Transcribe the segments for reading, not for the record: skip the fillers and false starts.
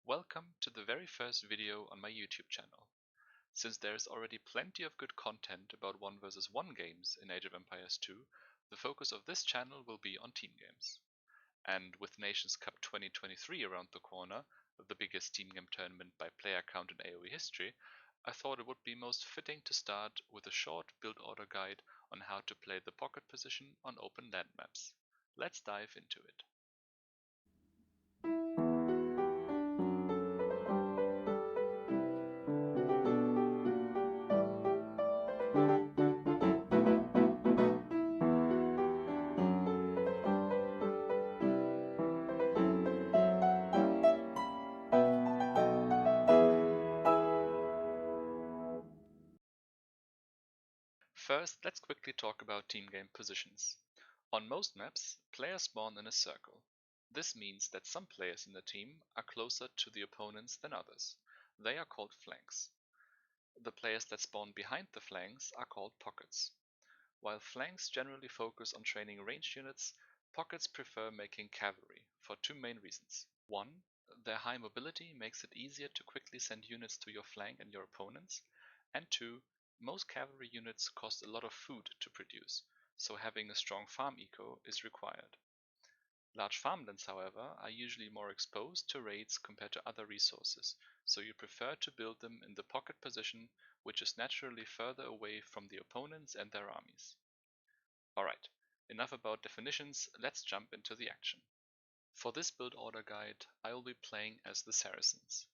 Welcome to the very first video on my YouTube channel. Since there is already plenty of good content about 1 vs 1 games in Age of Empires 2, the focus of this channel will be on team games. And with Nations Cup 2023 around the corner, the biggest team game tournament by player count in AoE history, I thought it would be most fitting to start with a short build order guide on how to play the pocket position on open land maps. Let's dive into it. First, let's quickly talk about team game positions. On most maps, players spawn in a circle. This means that some players in the team are closer to the opponents than others. They are called flanks. The players that spawn behind the flanks are called pockets. While flanks generally focus on training ranged units, pockets prefer making cavalry for two main reasons. One, their high mobility makes it easier to quickly send units to your flank and your opponents, and two, most cavalry units cost a lot of food to produce, so having a strong farm eco is required. Large farmlands, however, are usually more exposed to raids compared to other resources, so you prefer to build them in the pocket position, which is naturally further away from the opponents and their armies. Alright, enough about definitions, let's jump into the action. For this build order guide, I will be playing as the Saracens.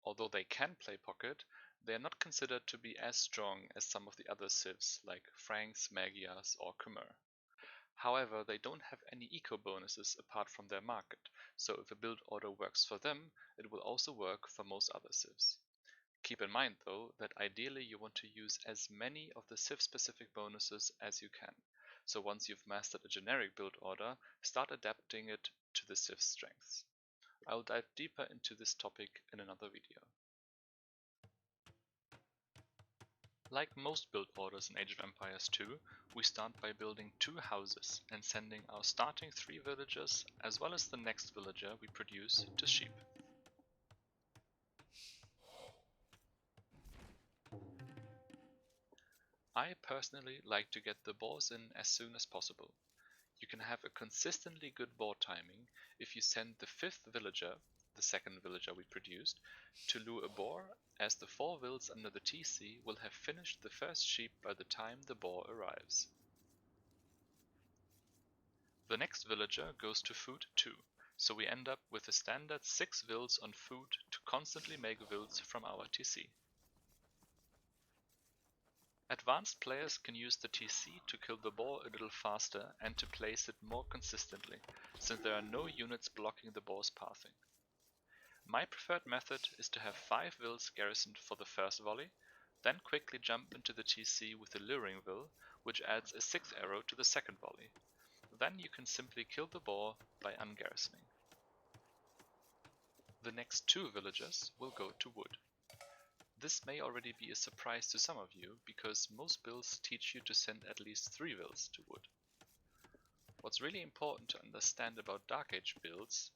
Although they can play pocket, they are not considered to be as strong as some of the other civs like Franks, Magyars or Khmer. However, they don't have any eco bonuses apart from their market, so if a build order works for them, it will also work for most other civs. Keep in mind though that ideally you want to use as many of the civ specific bonuses as you can, so once you've mastered a generic build order, start adapting it to the civ's strengths. I will dive deeper into this topic in another video. Like most build orders in Age of Empires 2, we start by building 2 houses and sending our starting 3 villagers as well as the next villager we produce to sheep. I personally like to get the boars in as soon as possible. You can have a consistently good boar timing if you send the 5th villager, the second villager we produced, to lure a boar, as the 4 vills under the TC will have finished the first sheep by the time the boar arrives. The next villager goes to food too, so we end up with a standard 6 vills on food to constantly make vills from our TC. Advanced players can use the TC to kill the boar a little faster and to place it more consistently, since there are no units blocking the boar's pathing. My preferred method is to have 5 vills garrisoned for the first volley, then quickly jump into the TC with a luring vill, which adds a 6th arrow to the second volley. Then you can simply kill the boar by ungarrisoning. The next 2 villagers will go to wood. This may already be a surprise to some of you, because most builds teach you to send at least 3 vills to wood. What's really important to understand about Dark Age builds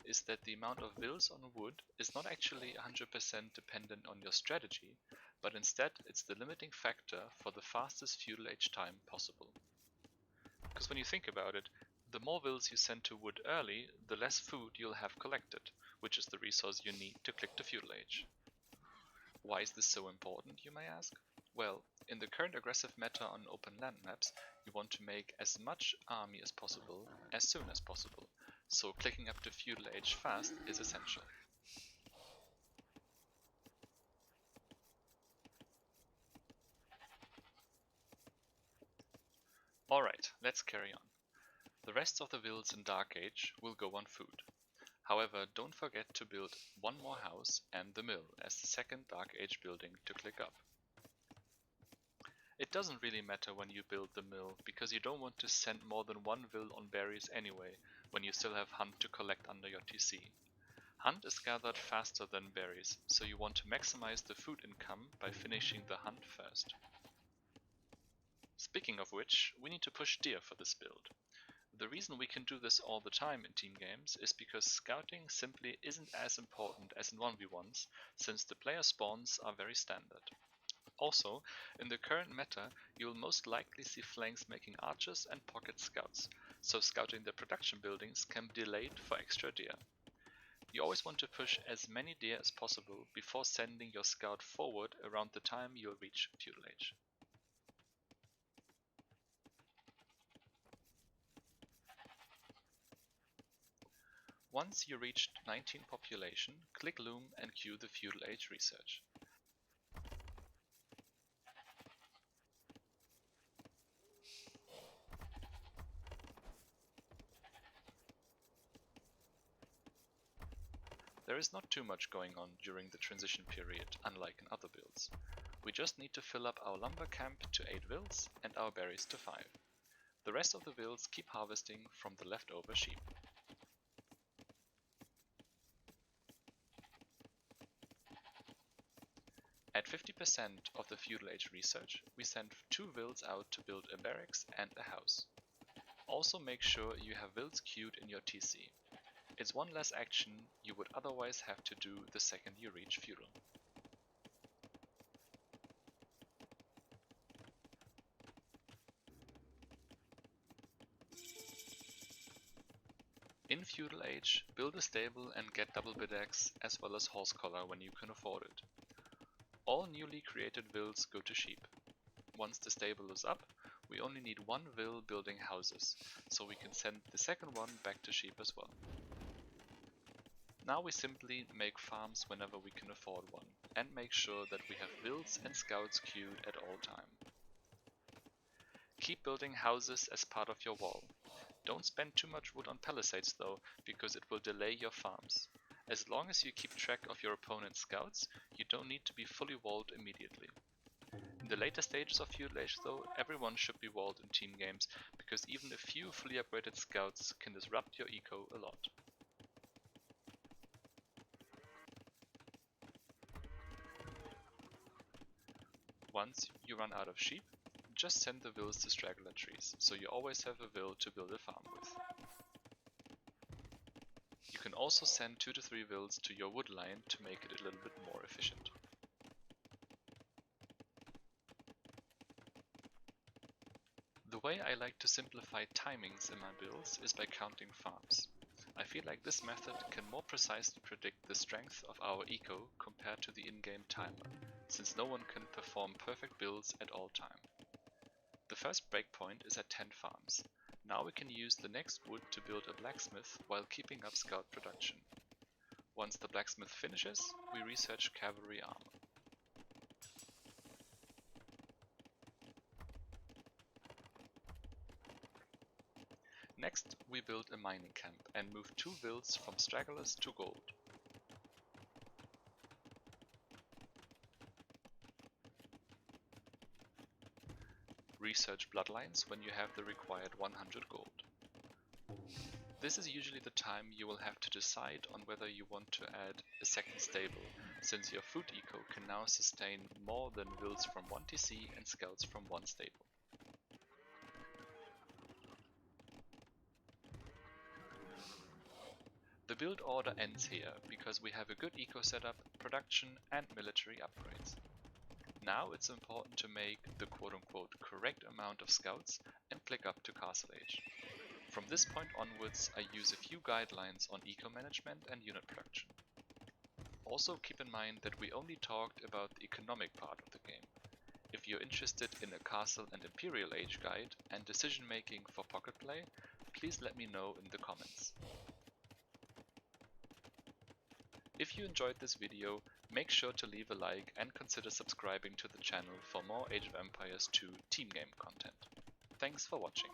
is that the amount of vills on wood is not actually 100% dependent on your strategy, but instead it's the limiting factor for the fastest Feudal Age time possible. Because when you think about it, the more vills you send to wood early, the less food you'll have collected, which is the resource you need to click the Feudal Age. Why is this so important, you may ask? Well, in the current aggressive meta on open land maps, you want to make as much army as possible, as soon as possible, so clicking up to Feudal Age fast is essential. Alright, let's carry on. The rest of the vills in Dark Age will go on food. However, don't forget to build one more house and the mill as the second Dark Age building to click up. It doesn't really matter when you build the mill, because you don't want to send more than 1 vill on berries anyway, when you still have hunt to collect under your TC. Hunt is gathered faster than berries, so you want to maximize the food income by finishing the hunt first. Speaking of which, we need to push deer for this build. The reason we can do this all the time in team games is because scouting simply isn't as important as in 1v1s, since the player spawns are very standard. Also, in the current meta, you will most likely see flanks making archers and pocket scouts, so scouting the production buildings can be delayed for extra deer. You always want to push as many deer as possible before sending your scout forward around the time you'll reach Feudal Age. Once you reach 19 population, click Loom and queue the Feudal Age research. There is not too much going on during the transition period, unlike in other builds. We just need to fill up our lumber camp to 8 vills and our berries to 5. The rest of the vills keep harvesting from the leftover sheep. At 50% of the Feudal Age research, we send 2 vills out to build a barracks and a house. Also make sure you have vills queued in your TC. It's one less action you would otherwise have to do the second you reach Feudal. In Feudal Age, build a stable and get double bidex as well as horse collar when you can afford it. All newly created vills go to sheep. Once the stable is up, we only need 1 vill building houses, so we can send the second one back to sheep as well. Now we simply make farms whenever we can afford one, and make sure that we have vills and scouts queued at all time. Keep building houses as part of your wall. Don't spend too much wood on palisades though, because it will delay your farms. As long as you keep track of your opponent's scouts, you don't need to be fully walled immediately. In the later stages of Feudal Age though, everyone should be walled in team games, because even a few fully upgraded scouts can disrupt your eco a lot. Once you run out of sheep, just send the vills to straggler trees, so you always have a vill to build a farm with. You can also send 2 to 3 vills to your wood line to make it a little bit more efficient. The way I like to simplify timings in my builds is by counting farms. I feel like this method can more precisely predict the strength of our eco compared to the in-game timer, since no one can perform perfect builds at all time. The first breakpoint is at 10 farms. Now we can use the next wood to build a blacksmith while keeping up scout production. Once the blacksmith finishes, we research cavalry armor. Next, we build a mining camp and move 2 vills from stragglers to gold. Research bloodlines when you have the required 100 gold. This is usually the time you will have to decide on whether you want to add a second stable, since your food eco can now sustain more than vills from 1 TC and scouts from 1 stable. The build order ends here, because we have a good eco setup, production and military upgrades. Now it's important to make the quote-unquote correct amount of scouts and click up to Castle Age. From this point onwards, I use a few guidelines on eco management and unit production. Also keep in mind that we only talked about the economic part of the game. If you're interested in a Castle and Imperial Age guide and decision making for pocket play, please let me know in the comments. If you enjoyed this video, make sure to leave a like and consider subscribing to the channel for more Age of Empires 2 team game content. Thanks for watching.